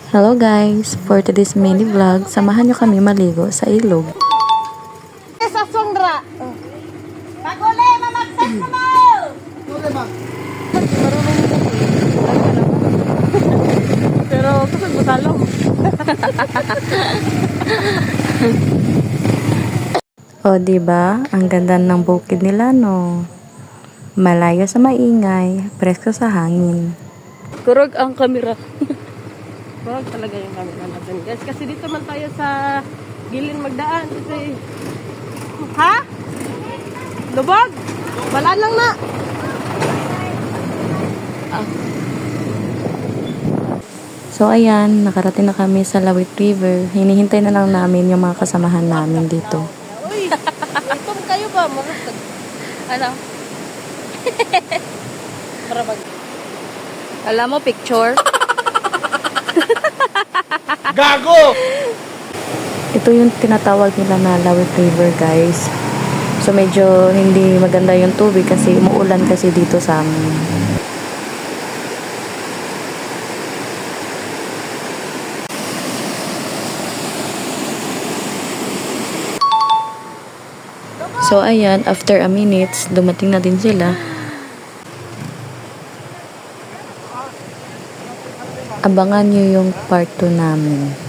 Hello guys! For today's mini vlog, samahan nyo kami maligo sa ilog. Sa Sondra. Paguli, mamagsak mo na! Pero kusog mo talong. O diba? Ang ganda ng bukid nila no. Malayo sa maingay, presko sa hangin. Kurog ang kamera. Kurog talaga yung camera natin guys. Kasi dito man tayo sa gilin magdaan. Kasi... Ha? Lubog? Wala lang na. So ayan, nakarating na kami sa Lawit River. Hinihintay na lang namin yung mga kasamahan namin dito. Uy! Itom kayo ba? Ano? Marabag. Alam mo, picture? Gago! Ito yung tinatawag nila na Lawit River guys. So medyo hindi maganda yung tubig kasi umuulan kasi dito sa amin. So ayan, after a minutes, dumating na din sila. Abangan nyo yung part 2 namin.